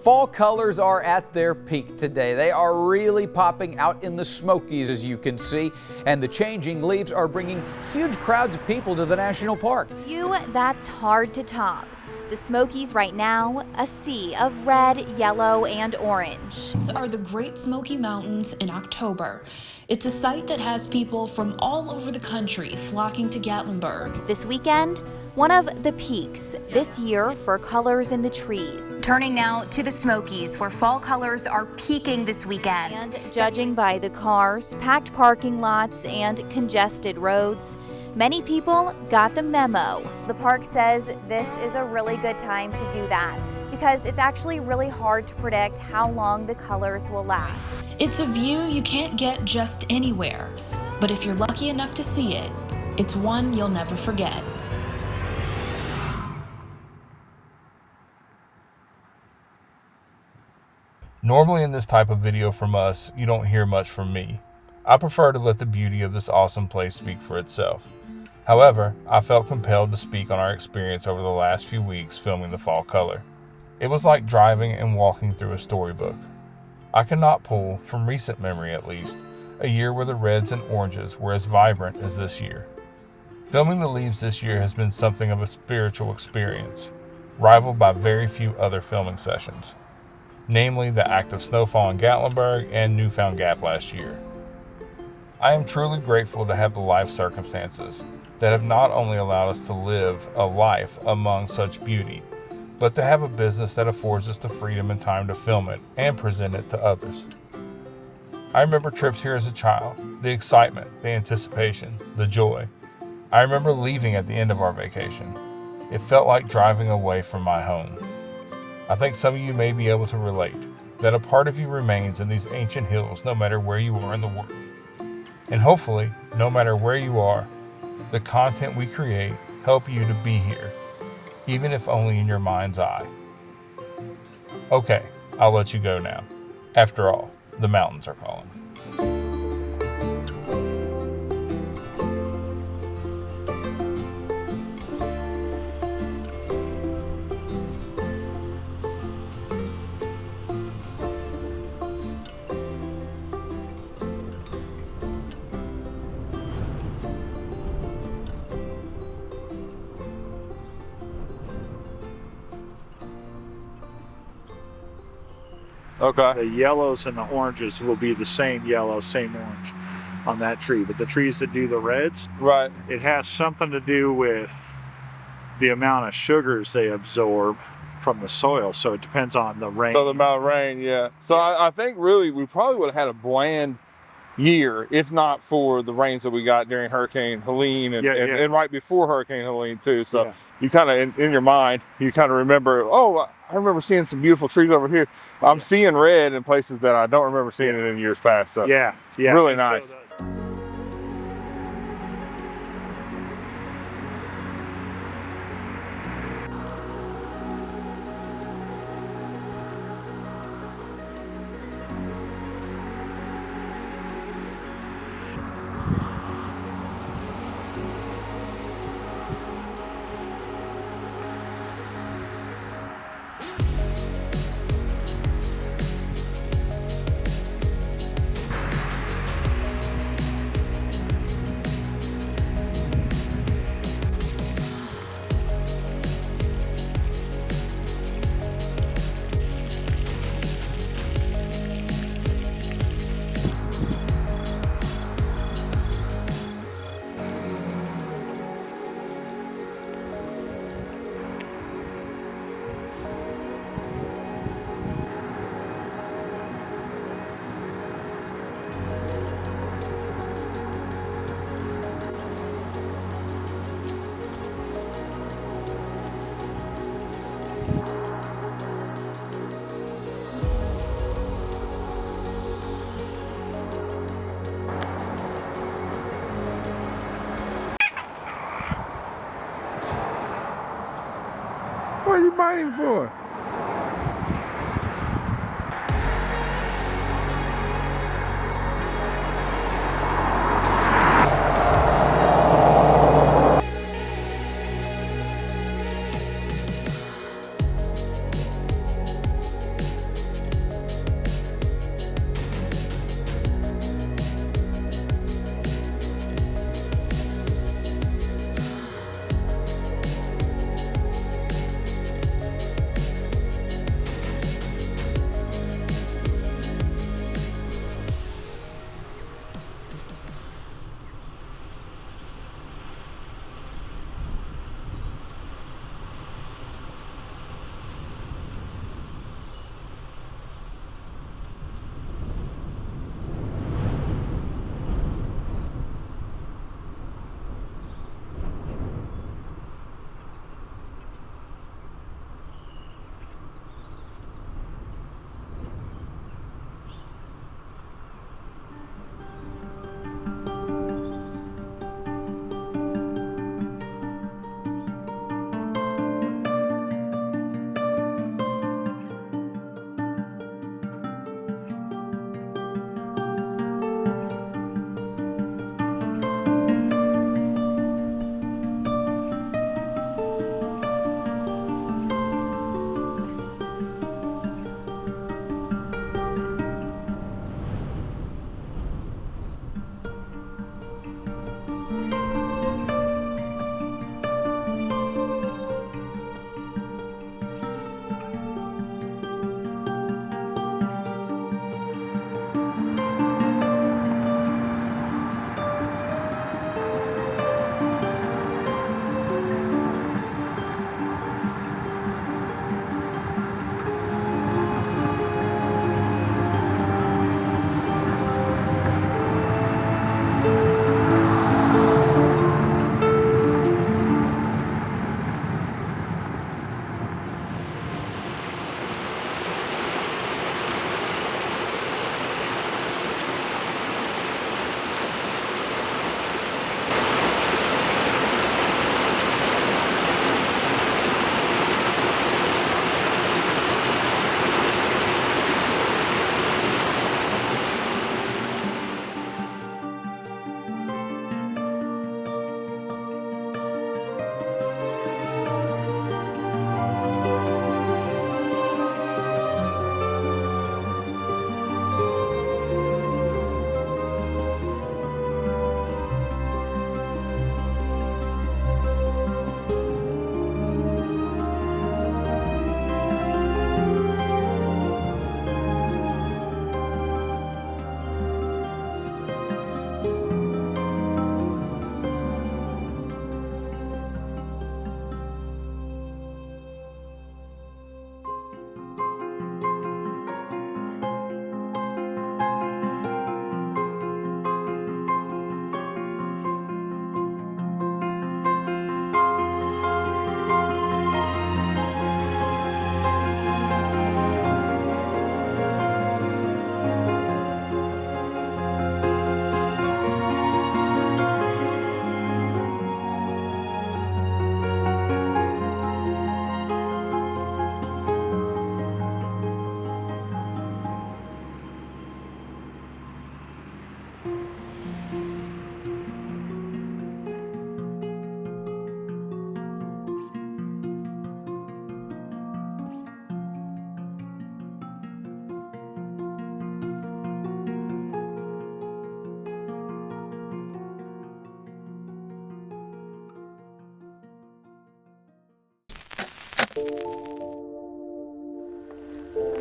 Fall colors are at their peak today. They are really popping out in the Smokies, as you can see, and the changing leaves are bringing huge crowds of people to the national park. That's hard to top. The Smokies right now, a sea of red, yellow, and orange. These are the Great Smoky Mountains in October. It's a site that has people from all over the country flocking to Gatlinburg. This weekend, one of the peaks this year for colors in the trees. Turning now to the Smokies, where fall colors are peaking this weekend. And judging by the cars, packed parking lots, and congested roads, many people got the memo. The park says this is a really good time to do that because it's actually really hard to predict how long the colors will last. It's a view you can't get just anywhere, but if you're lucky enough to see it, it's one you'll never forget. Normally in this type of video from us, you don't hear much from me. I prefer to let the beauty of this awesome place speak for itself. However, I felt compelled to speak on our experience over the last few weeks filming the fall color. It was like driving and walking through a storybook. I cannot pull, from recent memory at least, a year where the reds and oranges were as vibrant as this year. Filming the leaves this year has been something of a spiritual experience, rivaled by very few other filming sessions, namely the active snowfall in Gatlinburg and Newfound Gap last year. I am truly grateful to have the life circumstances that have not only allowed us to live a life among such beauty, but to have a business that affords us the freedom and time to film it and present it to others. I remember trips here as a child, the excitement, the anticipation, the joy. I remember leaving at the end of our vacation. It felt like driving away from my home. I think some of you may be able to relate that a part of you remains in these ancient hills no matter where you are in the world. And hopefully, no matter where you are, the content we create help you to be here, even if only in your mind's eye. Okay, I'll let you go now. After all, the mountains are calling. Okay. The yellows and the oranges will be the same yellow, same orange on that tree. But the trees that do the reds, Right. it has something to do with the amount of sugars they absorb from the soil. So it depends on the rain. So the amount of rain, yeah. So I think really we probably would have had a bland year if not for the rains that we got during Hurricane Helene and right before Hurricane Helene too. So you kind of, in your mind, you kind of remember, oh, I remember seeing some beautiful trees over here. I'm seeing red in places that I don't remember seeing it in years past. So really nice. So What are you biting for?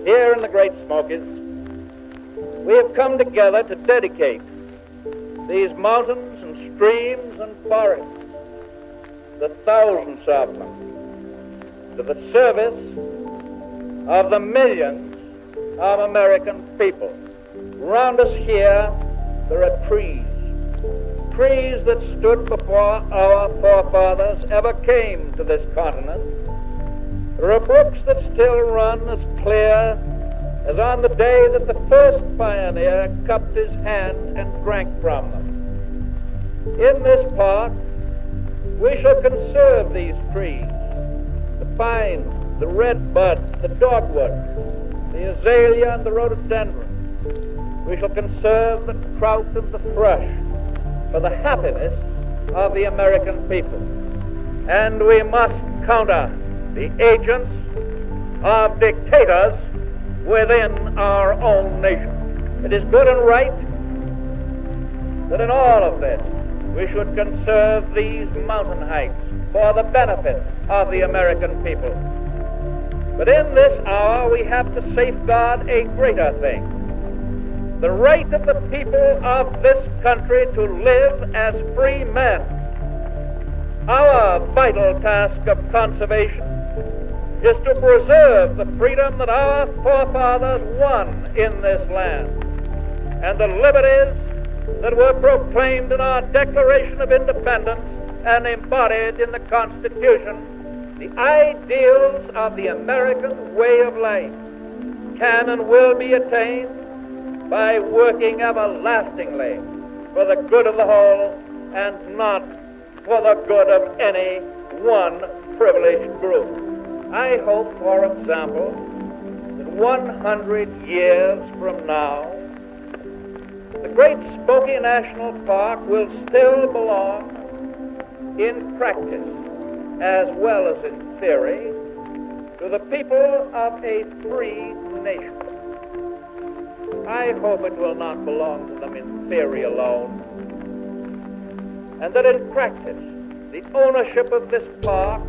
here in the Great Smokies, we have come together to dedicate these mountains and streams and forests, the thousands of them, to the service of the millions of American people. Around us here, there are trees that stood before our forefathers ever came to this continent. There are brooks that still run as clear as on the day that the first pioneer cupped his hand and drank from them. In this park, we shall conserve these trees, the pine, the redbud, the dogwood, the azalea and the rhododendron. We shall conserve the trout and the thrush for the happiness of the American people. And we must counter the agents of dictators within our own nation. It is good and right that in all of this we should conserve these mountain heights for the benefit of the American people. But in this hour we have to safeguard a greater thing: the right of the people of this country to live as free men. Our vital task of conservation is to preserve the freedom that our forefathers won in this land, and the liberties that were proclaimed in our Declaration of Independence and embodied in the Constitution. The ideals of the American way of life can and will be attained by working everlastingly for the good of the whole and not for the good of any one privileged group. I hope, for example, that 100 years from now, the Great Smoky National Park will still belong in practice as well as in theory to the people of a free nation. I hope it will not belong to them in theory alone, and that in practice the ownership of this park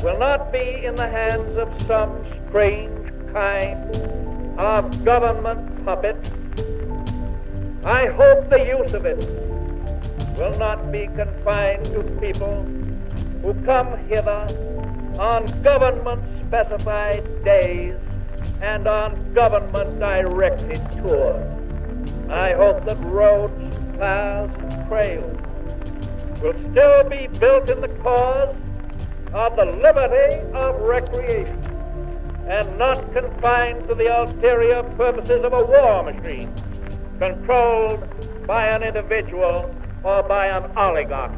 will not be in the hands of some strange kind of government puppet. I hope the use of it will not be confined to people who come hither on government-specified days and on government-directed tours. I hope that roads, paths, and trails will still be built in the cause of the liberty of recreation and not confined to the ulterior purposes of a war machine controlled by an individual or by an oligarchy.